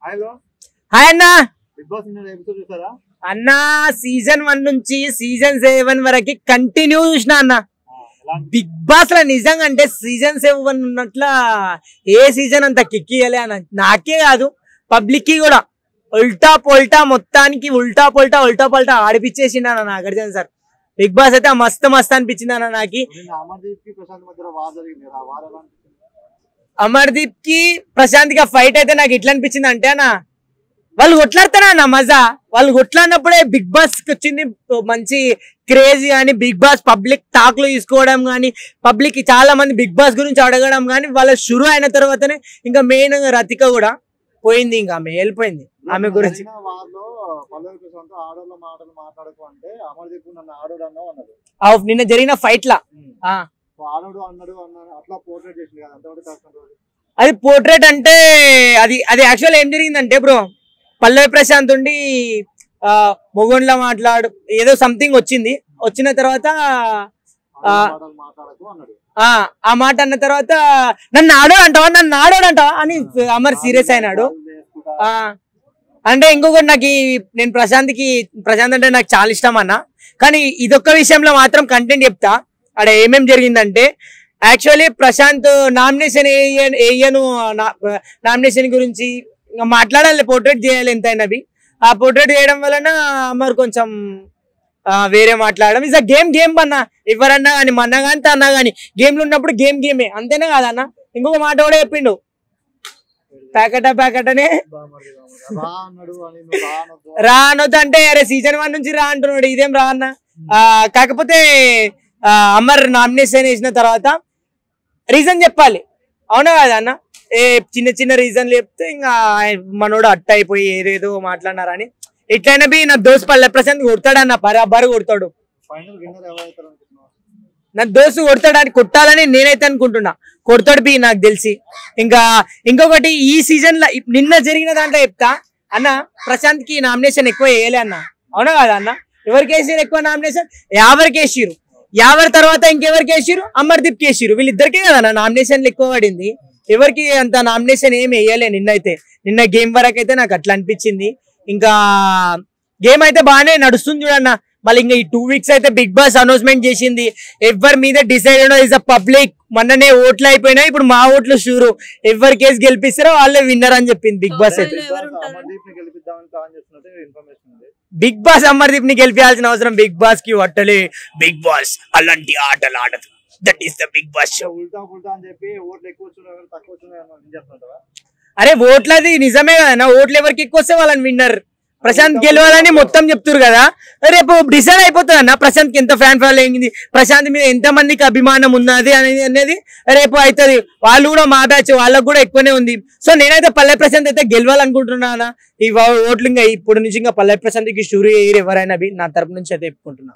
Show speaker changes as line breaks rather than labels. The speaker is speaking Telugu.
హాయ్ అన్న. అన్న సీజన్ 1 నుంచి సీజన్ 7 వరకు కంటిన్యూ చూసిన అన్న. బిగ్ బాస్ లో నిజంగా అంటే సీజన్ 7 ఉన్నట్ల ఏ సీజన్ అంత కిక్కియలే అన్న. నాకే కాదు పబ్లిక్ కి కూడా ఉల్టా పొల్టా మొత్తానికి ఉల్టా పొల్టా ఆడిపించేసిండు అన్న నాగార్జున సార్. బిగ్ బాస్ అయితే మస్తు అనిపించింది అన్న నాకు. అమర్దీప్ కి ప్రశాంత్ కి ఫైట్ అయితే నాకు ఎట్లా అనిపించింది అంటే అన్న, వాళ్ళు కొట్లాడతారా అన్న మజా. వాళ్ళు కొట్లాడినప్పుడే బిగ్ బాస్ కి వచ్చింది మంచి క్రేజ్ గానీ, బిగ్ బాస్ పబ్లిక్ టాక్ లో తీసుకోవడం గానీ, పబ్లిక్ చాలా మంది బిగ్ బాస్ గురించి అడగడం గానీ, వాళ్ళ షురు అయిన తర్వాతనే ఇంకా మెయిన్ రతిక కూడా పోయింది. ఇంకా ఆమె వెళ్ళిపోయింది. ఆమె గురించి నిన్న జరిగిన ఫైట్ లా అది పోర్ట్రేట్ అంటే అది యాక్చువల్ ఏం జరిగిందంటే బ్రో, పల్లవి ప్రశాంత్ ఉండి మొగోన్లా మాట్లాడు ఏదో సంథింగ్ వచ్చిన తర్వాత ఆ మాట అన్న తర్వాత నన్ను ఆడోడంటావా అని అమర్ సీరియస్ అయినాడు. అంటే ఇంకొకటి నాకు నేను ప్రశాంత్ అంటే నాకు చాలా ఇష్టం అన్న. కానీ ఇదొక్క విషయంలో మాత్రం కంటెంట్ చెప్తా. అక్కడ ఏమేం జరిగిందంటే యాక్చువల్లీ ప్రశాంత్ నామినేషన్ వేయను, నామినేషన్ గురించి మాట్లాడాలి, పోర్ట్రేట్ చేయాలి ఎంతైనవి. ఆ పోర్ట్రేట్ చేయడం వలన మరి కొంచెం వేరే మాట్లాడడం ఇస్ గేమ్ అన్న. ఎవరన్నా కానీ మన కానీ అన్నా కానీ గేమ్లు ఉన్నప్పుడు గేమే అంతేనే కాదన్న. ఇంకొక మాట కూడా చెప్పిండు, ప్యాకెట్ అనే రా అనొద్దు అంటే అరే సీజన్ 1 నుంచి రా అంటున్నాడు. ఇదేం రా అన్న. కాకపోతే అమర్ నామినేషన్ వేసిన తర్వాత రీజన్ చెప్పాలి, అవునా కదా అన్న. చిన్న రీజన్లు చెప్తే ఇంకా మనోడు అట్ట అయిపోయి ఏదేదో మాట్లాడినారని. ఎట్లయినా బి నా దోస్తు పల్లె ప్రశాంత్ కొడతాడు అన్న, బరాబరు కొడతాడు. నా దోస్తు కొడతాడని కొట్టాలని నేనైతే అనుకుంటున్నా. కొడతాడు బి నాకు తెలిసి. ఇంకా ఇంకొకటి ఈ సీజన్ లో నిన్న జరిగిన దాంట్లో చెప్తా అన్న, ప్రశాంత్ కి నామినేషన్ ఎక్కువ వేయలే అన్న, అవునా కదా అన్న. ఎవరికి వేసారు ఎక్కువ నామినేషన్? యావరికి వేసిరు. యావరి తర్వాత ఇంకెవరికి వేసిరు? అమర్దీప్ కి వేసిరు. వీళ్ళిద్దరికే కదా నామినేషన్లు ఎక్కువ పడింది. ఎవరికి అంత నామినేషన్ ఏమి వేయలే నిన్న గేమ్ వరకు అయితే నాకు అట్లా అనిపించింది. ఇంకా గేమ్ అయితే బాగానే నడుస్తుంది చూడన్న. మళ్ళీ ఇంకా ఈ 2 weeks అయితే బిగ్ బాస్ అనౌన్స్మెంట్ చేసింది. ఎవరి మీద డిసైడ్ ఇస్ ద పబ్లిక్. మొన్ననే ఓట్లు అయిపోయినాయి, ఇప్పుడు మా ఓట్లు షూరు. ఎవరి కేసు గెలిపిస్తారో వాళ్ళే విన్నర్ అని చెప్పింది బిగ్ బాస్ అయితే. బిగ్ బాస్ అమర్దీప్ ని గెలిపించాల్సిన అవసరం బిగ్ బాస్ కి వట్టలే. బిగ్ బాస్ అలాంటి ఆటలు ఆడదు. That is the big boss show. అరే ఓట్లది నిజమే కదా, ఓట్లు ఎవరికి ఎక్కువ వస్తే వాళ్ళని విన్నర్. ప్రశాంత్ గెలవాలని మొత్తం చెప్తారు కదా, రేపు డిసైడ్ అయిపోతుంది అన్న ప్రశాంత్ కి ఎంత ఫ్యాన్ ఫాలోయింగ్, ప్రశాంత్ మీద ఎంత మందికి అభిమానం ఉన్నది అనేది రేపు అవుతుంది. వాళ్ళు కూడా మా బ్యాచ్, వాళ్ళకు కూడా ఎక్కువనే ఉంది. సో నేనైతే పల్లె ప్రశాంత్ అయితే గెలవాలనుకుంటున్నా. ఈ ఓట్లు ఇంకా ఇప్పుడు నుంచి ఇంకా పల్లె ప్రశాంత్ కి షూరు ఎవరైనా నా తరపు నుంచి అయితే చెప్పుకుంటున్నా.